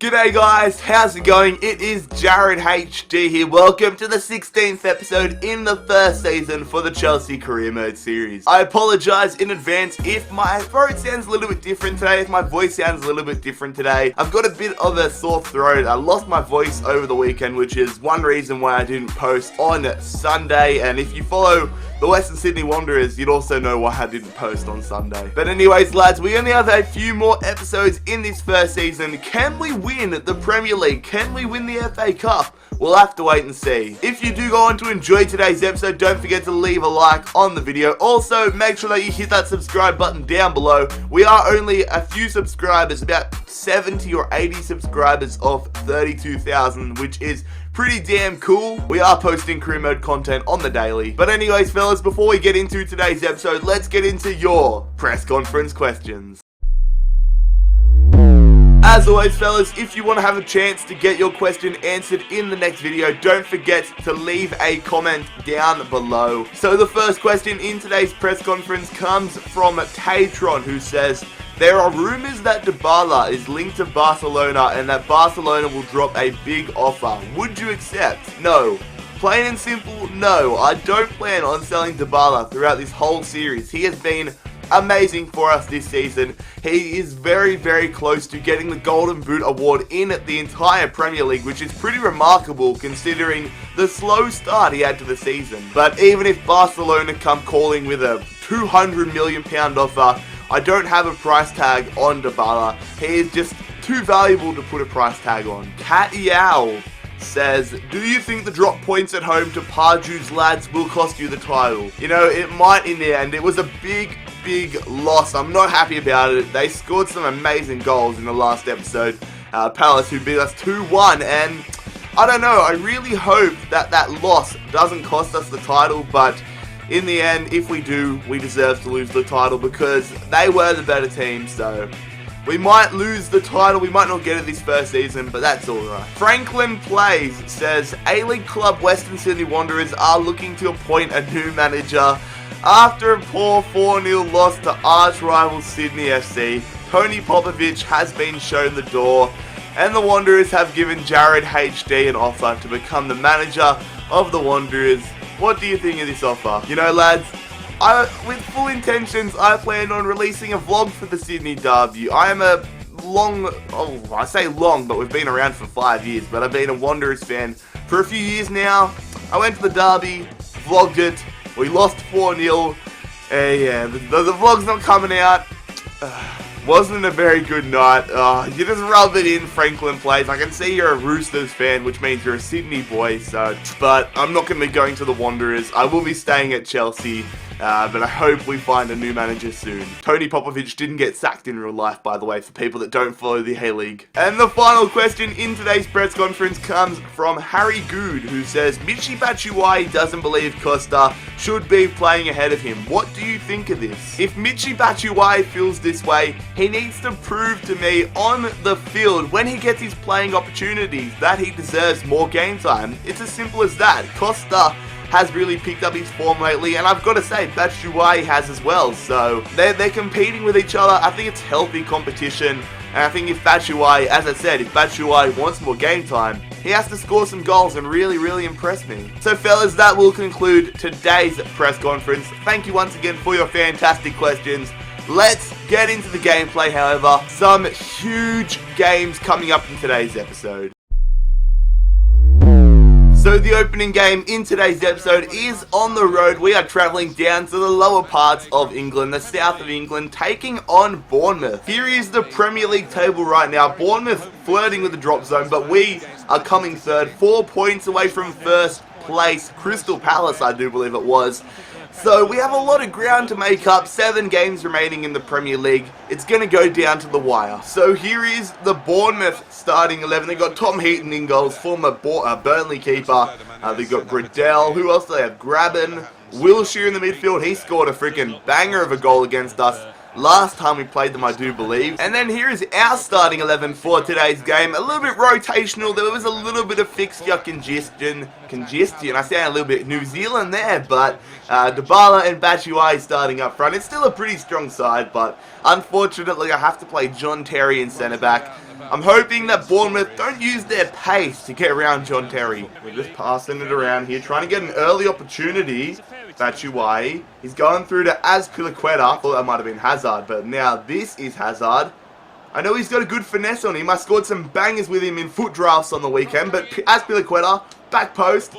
G'day guys, how's it going? It is JarradHD here. Welcome to the 16th episode in the first season for the Chelsea Career Mode series. I apologise in advance if my throat sounds a little bit different today, if my voice sounds a little bit different today. I've got a bit of a sore throat. I lost my voice over the weekend, which is one reason why I didn't post on Sunday. And if you follow the Western Sydney Wanderers, you'd also know why I didn't post on Sunday. But anyways, lads, we only have a few more episodes in this first season. Can we win the Premier League? Can we win the FA Cup? We'll have to wait and see. If you do go on to enjoy today's episode, don't forget to leave a like on the video. Also, make sure that you hit that subscribe button down below. We are only a few subscribers, about 70 or 80 subscribers of 32,000, which is pretty damn cool. We are posting career mode content on the daily. But anyways, fellas, before we get into today's episode, let's get into your press conference questions. As always, fellas, if you want to have a chance to get your question answered in the next video, don't forget to leave a comment down below. So the first question in today's press conference comes from Tatron, who says, there are rumours that Dybala is linked to Barcelona and that Barcelona will drop a big offer. Would you accept? No. Plain and simple, no. I don't plan on selling Dybala throughout this whole series. He has been amazing for us this season. He is very, very close to getting the Golden Boot award in the entire Premier League, which is pretty remarkable considering the slow start he had to the season. But even if Barcelona come calling with a £200 million offer, I don't have a price tag on Dybala. He is just too valuable to put a price tag on. Cat Yao says, do you think the drop points at home to Pardew's lads will cost you the title? You know, it might in the end. It was a big loss. I'm not happy about it. They scored some amazing goals in the last episode. Palace, who beat us 2-1, and I don't know, I really hope that that loss doesn't cost us the title, but in the end, if we do, we deserve to lose the title because they were the better team. So we might lose the title, we might not get it this first season, but that's alright. Franklin Plays says, A-League club Western Sydney Wanderers are looking to appoint a new manager. After a poor 4-0 loss to arch-rival Sydney FC, Tony Popovich has been shown the door, and the Wanderers have given JarradHD an offer to become the manager of the Wanderers. What do you think of this offer? You know, lads, with full intentions, I plan on releasing a vlog for the Sydney Derby. I am a I say long, but we've been around for 5 years, but I've been a Wanderers fan for a few years now. I went to the Derby, vlogged it. We lost 4-0. Yeah, the vlog's not coming out. Wasn't a very good night. You just rub it in, Franklin Plays. I can see you're a Roosters fan, which means you're a Sydney boy. But I'm not going to be going to the Wanderers. I will be staying at Chelsea. But I hope we find a new manager soon. Tony Popovich didn't get sacked in real life, by the way, for people that don't follow the A-League. And the final question in today's press conference comes from Harry Good, who says, Michy Batshuayi doesn't believe Costa should be playing ahead of him. What do you think of this? If Michy Batshuayi feels this way, he needs to prove to me on the field when he gets his playing opportunities that he deserves more game time. It's as simple as that. Costa has really picked up his form lately, and I've got to say, Batshuayi has as well, so they're competing with each other. I think it's healthy competition, and I think if Batshuayi, as I said, if Batshuayi wants more game time, he has to score some goals and really impress me. So fellas, that will conclude today's press conference. Thank you once again for your fantastic questions. Let's get into the gameplay, however. Some huge games coming up in today's episode. So the opening game in today's episode is on the road. We are travelling down to the lower parts of England, the south of England, taking on Bournemouth. Here is the Premier League table right now. Bournemouth flirting with the drop zone, but we are coming third, 4 points away from first place. Crystal Palace, I do believe it was. So we have a lot of ground to make up, 7 games remaining in the Premier League. It's going to go down to the wire. So here is the Bournemouth starting 11. They've got Tom Heaton in goals, former Burnley keeper. They've got Bradell. Who else do they have? Graben. Wilshere in the midfield. He scored a freaking banger of a goal against us last time we played them, I do believe. And then here is our starting 11 for today's game. A little bit rotational. There was a little bit of fixture congestion. I sound a little bit New Zealand there, but Dybala and Batshuayi starting up front. It's still a pretty strong side, but unfortunately I have to play John Terry in centre back. I'm hoping that Bournemouth don't use their pace to get around John Terry. We're just passing it around here, trying to get an early opportunity. Batshuayi. He's going through to Azpilicueta. Thought that might have been Hazard, but now this is Hazard. I know he's got a good finesse on him. I scored some bangers with him in foot drafts on the weekend, but Azpilicueta, back post,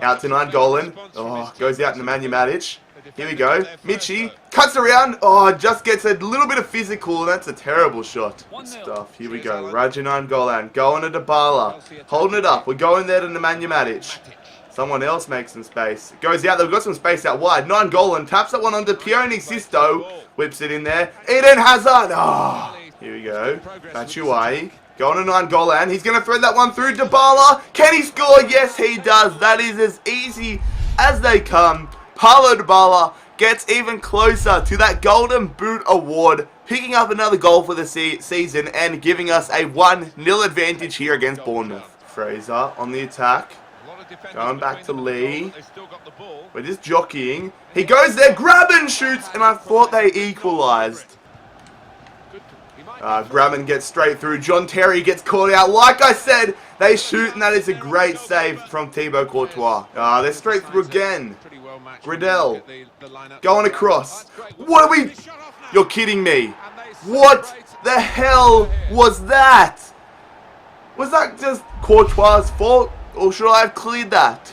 out to Nainggolan. Oh, goes out to Nemanja Matic. Here we go. Michi cuts around. Oh, just gets a little bit of physical. That's a terrible shot. Good stuff. Here we go. Nainggolan going to Dybala. Holding it up. We're going there to Nemanja Matic. Someone else makes some space. Goes out. They've got some space out wide. Nainggolan taps that one onto Pione Sisto. Whips it in there. Eden Hazard. Oh, here we go. Batshuayi. Going to Nainggolan. He's going to thread that one through. Dybala. Can he score? Yes, he does. That is as easy as they come. Paulo Dybala gets even closer to that Golden Boot award, picking up another goal for the season and giving us a 1-0 advantage here against Bournemouth. Fraser on the attack. Going back to Lee. We're just jockeying. He goes there, grab and shoots, and I thought they equalised. Grabban gets straight through. John Terry gets caught out. Like I said, they shoot, and that is a great save from Thibaut Courtois. They're straight through again. Gradel going across. What are we? You're kidding me. What the hell was that? Was that just Courtois' fault? Or should I have cleared that?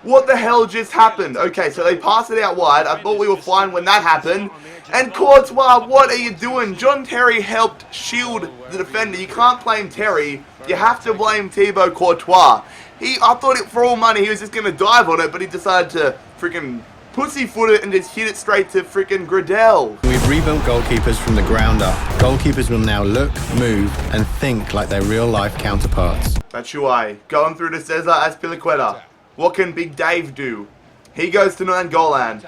What the hell just happened? Okay, so they passed it out wide. I thought we were fine when that happened. And Courtois, what are you doing? John Terry helped shield the defender. You can't blame Terry. You have to blame Thibaut Courtois. I thought it for all money he was just going to dive on it, but he decided to freaking pussyfoot it and just hit it straight to freaking Gradel. We've rebuilt goalkeepers from the ground up. Goalkeepers will now look, move, and think like their real-life counterparts. Batshuayi going through to Cesar Azpilicueta. What can Big Dave do? He goes to Nainggolan.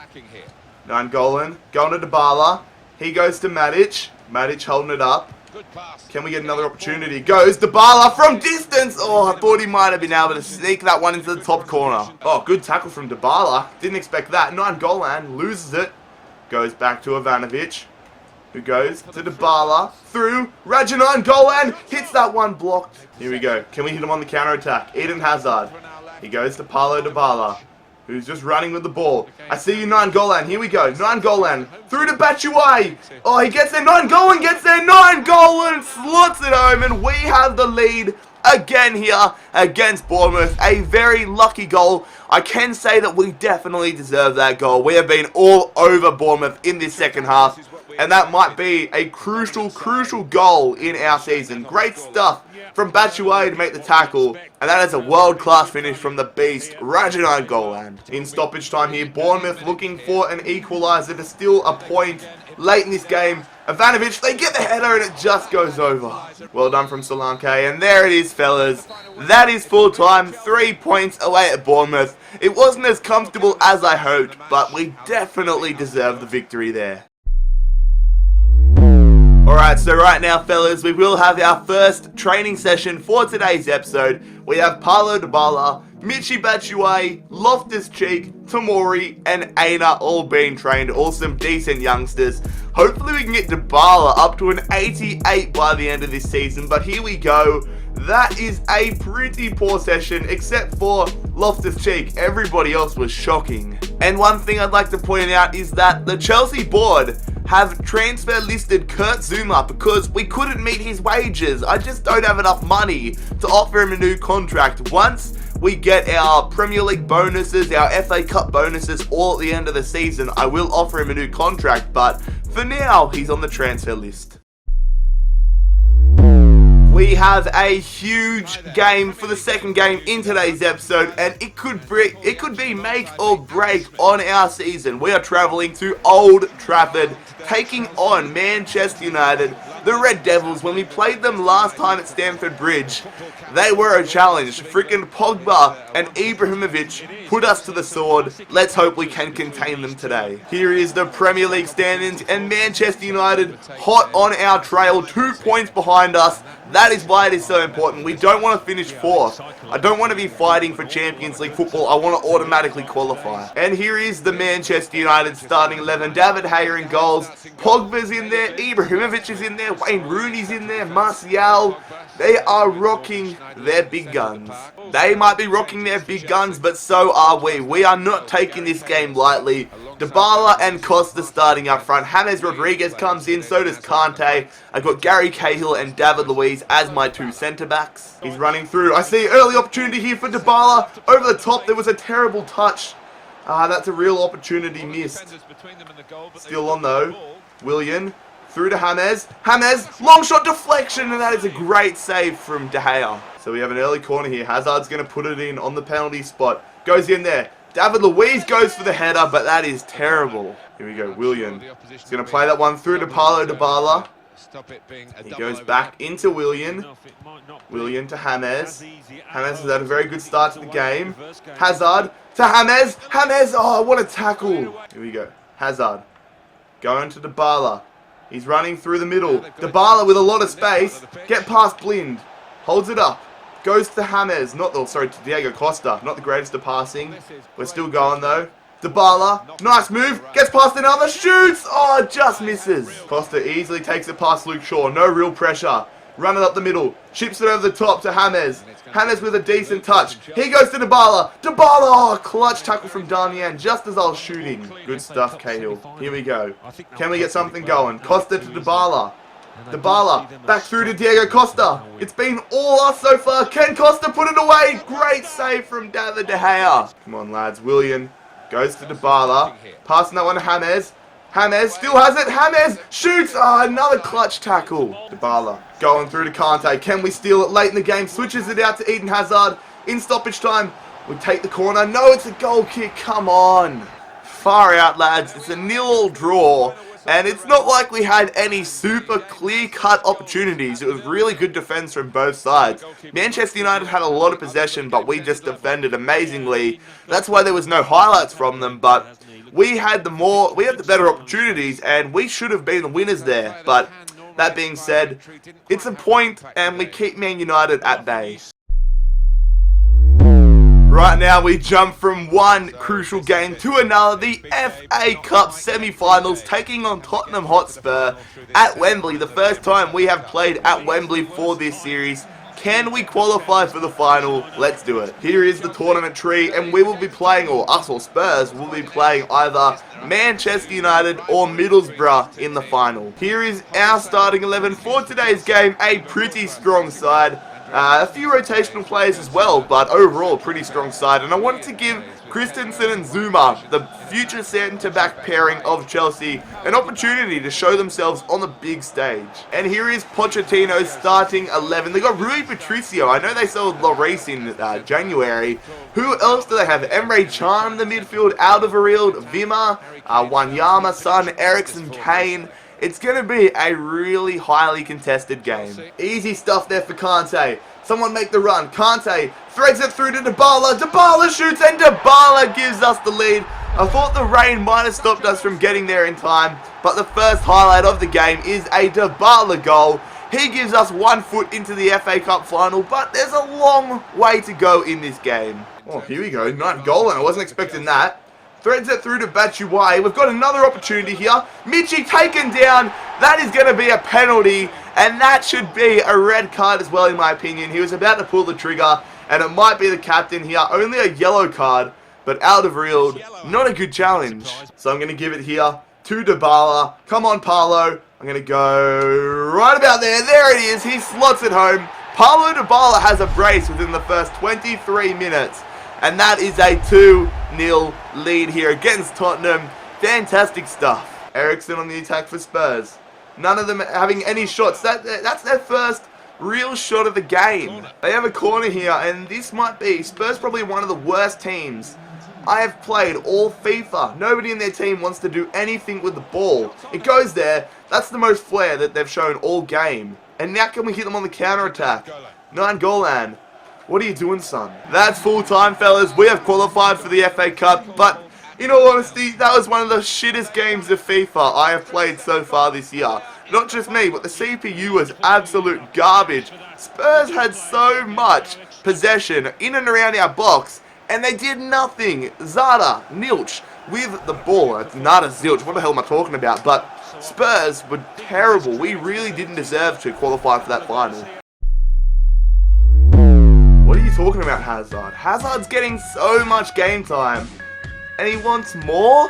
Nainggolan going to Dybala. He goes to Matic. Matic holding it up. Can we get another opportunity? Goes Dybala from distance. Oh, I thought he might have been able to sneak that one into the top corner. Oh, good tackle from Dybala. Didn't expect that. Nainggolan loses it. Goes back to Ivanovic, who goes to Dybala. Through. Nainggolan hits that one blocked. Here we go. Can we hit him on the counter-attack? Eden Hazard. He goes to Paulo Dybala, who's just running with the ball. I see you, Nainggolan. Here we go. Nainggolan through to Batshuayi. Oh, he gets there. Nainggolan gets there. Nainggolan slots it home, and we have the lead again here against Bournemouth. A very lucky goal. I can say that we definitely deserve that goal. We have been all over Bournemouth in this second half, and that might be a crucial goal in our season. Great stuff from Batshuayi to make the tackle, and that is a world-class finish from the beast, Nainggolan. In stoppage time here, Bournemouth looking for an equaliser to steal a point late in this game. Ivanovic, they get the header and it just goes over. Well done from Solanke, and there it is, fellas. That is full time, 3 points away at Bournemouth. It wasn't as comfortable as I hoped, but we definitely deserve the victory there. Alright, so right now, fellas, we will have our first training session for today's episode. We have Paulo Dybala, Michy Batshuayi, Loftus-Cheek, Tomori, and Aina all being trained. All some decent youngsters. Hopefully we can get Dybala up to an 88 by the end of this season, but here we go. That is a pretty poor session, except for Loftus-Cheek. Everybody else was shocking. And one thing I'd like to point out is that the Chelsea board have transfer listed Kurt Zouma because we couldn't meet his wages. I just don't have enough money to offer him a new contract. Once we get our Premier League bonuses, our FA Cup bonuses all at the end of the season, I will offer him a new contract, but for now, he's on the transfer list. We have a huge game for the second game in today's episode, and it could be make or break on our season. We are travelling to Old Trafford, taking on Manchester United, the Red Devils. When we played them last time at Stamford Bridge, they were a challenge. Freaking Pogba and Ibrahimovic put us to the sword. Let's hope we can contain them today. Here is the Premier League standings, and Manchester United hot on our trail, 2 points behind us. That is why it is so important. We don't want to finish 4th. I don't want to be fighting for Champions League football. I want to automatically qualify. And here is the Manchester United starting 11. David Gea in goals. Pogba's in there. Ibrahimovic is in there. Wayne Rooney's in there. Martial. They are rocking their big guns. They might be rocking their big guns, but so are we. We are not taking this game lightly. Dybala and Costa starting up front. James Rodriguez comes in, so does Kante. I've got Gary Cahill and David Luiz as my 2 centre-backs. He's running through. I see early opportunity here for Dybala. Over the top, there was a terrible touch. That's a real opportunity missed. Still on though. Willian. Through to James. James, long shot deflection, and that is a great save from De Gea. So we have an early corner here. Hazard's going to put it in on the penalty spot. Goes in there. David Luiz goes for the header, but that is terrible. Here we go, Willian. He's going to play that one through to Paulo Dybala. He goes back into Willian. Willian to James. James has had a very good start to the game. Hazard to James. James, oh, what a tackle. Here we go. Hazard. Going to Dybala. He's running through the middle. Dybala with a lot of space. Get past Blind. Holds it up. Goes to James. To Diego Costa. Not the greatest of passing. We're still going though. Dybala. Nice move. Gets past another. Shoots. Oh, just misses. Costa easily takes it past Luke Shaw. No real pressure. Run it up the middle. Chips it over the top to James. James with a decent touch. He goes to Dybala. Dybala. Oh, clutch tackle from Darmian just as I was shooting. Good stuff, Cahill. Here we go. Can we get something going? Costa to Dybala. Dybala back through to Diego Costa. It's been all us so far. Can Costa put it away? Great save from David De Gea. Come on, lads. Willian goes to Dybala. Passing that one to James. James still has it. James shoots. Oh, another clutch tackle. Dybala going through to Kante. Can we steal it late in the game? Switches it out to Eden Hazard. In stoppage time, we take the corner. No, it's a goal kick. Come on. Far out, lads. It's a 0-0 draw. And it's not like we had any super clear-cut opportunities. It was really good defense from both sides. Manchester United had a lot of possession, but we just defended amazingly. That's why there was no highlights from them, but we had the better opportunities, and we should have been the winners there. But that being said, it's a point, and we keep Man United at bay. Right now we jump from one crucial game to another, the FA Cup semi-finals, taking on Tottenham Hotspur at Wembley. The first time we have played at Wembley for this series. Can we qualify for the final? Let's do it. Here is the tournament tree, and we will be playing, or us or Spurs will be playing either Manchester United or Middlesbrough in the final. Here is our starting 11 for today's game, a pretty strong side. A few rotational players as well, but overall a pretty strong side. And I wanted to give Christensen and Zuma, the future centre-back pairing of Chelsea, an opportunity to show themselves on the big stage. And here is Pochettino's starting 11. They got Rui Patricio. I know they sold Lloris in January. Who else do they have? Emre Can in the midfield, Alderweireld, Vima, Wanyama, Son, Eriksen, Kane. It's going to be a really highly contested game. Easy stuff there for Kante. Someone make the run. Kante threads it through to Dybala. Dybala shoots and Dybala gives us the lead. I thought the rain might have stopped us from getting there in time, but the first highlight of the game is a Dybala goal. He gives us 1 foot into the FA Cup final, but there's a long way to go in this game. Oh, here we go. Nice goal, and I wasn't expecting that. Threads it through to Batshuayi. We've got another opportunity here. Michi taken down. That is going to be a penalty. And that should be a red card as well, in my opinion. He was about to pull the trigger. And it might be the captain here. Only a yellow card. But Alderweireld, not a good challenge. So I'm going to give it here to Dybala. Come on, Paulo. I'm going to go right about there. There it is. He slots it home. Paulo Dybala has a brace within the first 23 minutes. And that is a 2-0 lead here against Tottenham. Fantastic stuff. Eriksen on the attack for Spurs. None of them having any shots. That's their first real shot of the game. They have a corner here, and this might be Spurs probably one of the worst teams I have played all FIFA. Nobody in their team wants to do anything with the ball. It goes there. That's the most flair that they've shown all game. And now can we hit them on the counter-attack? Nainggolan. What are you doing, son? That's full time, fellas. We have qualified for the FA Cup, but in all honesty, that was one of the shittest games of FIFA I have played so far this year. Not just me, but the CPU was absolute garbage. Spurs had so much possession in and around our box, and they did nothing. Zada, Nilch, with the ball. It's not a zilch. What the hell am I talking about? But Spurs were terrible. We really didn't deserve to qualify for that final. What are you talking about, Hazard? Hazard's getting so much game time, and he wants more?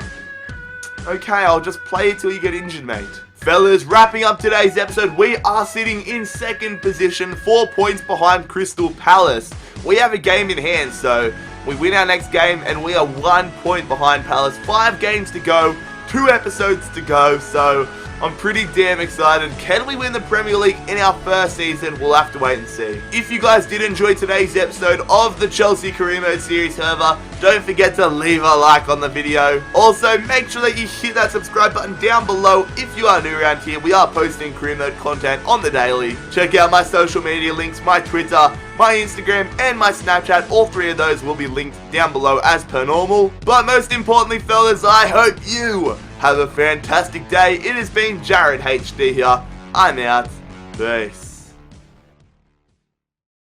Okay, I'll just play it till you get injured, mate. Fellas, wrapping up today's episode, we are sitting in second position, 4 points behind Crystal Palace. We have a game in hand, so we win our next game and we are 1 point behind Palace. 5 games to go, 2 episodes to go, so I'm pretty damn excited. Can we win the Premier League in our first season? We'll have to wait and see. If you guys did enjoy today's episode of the Chelsea Career Mode series, however, don't forget to leave a like on the video. Also, make sure that you hit that subscribe button down below if you are new around here. We are posting Career Mode content on the daily. Check out my social media links, my Twitter, my Instagram, and my Snapchat. All 3 of those will be linked down below as per normal. But most importantly, fellas, I hope you have a fantastic day. It has been JarradHD here. I'm out. Peace.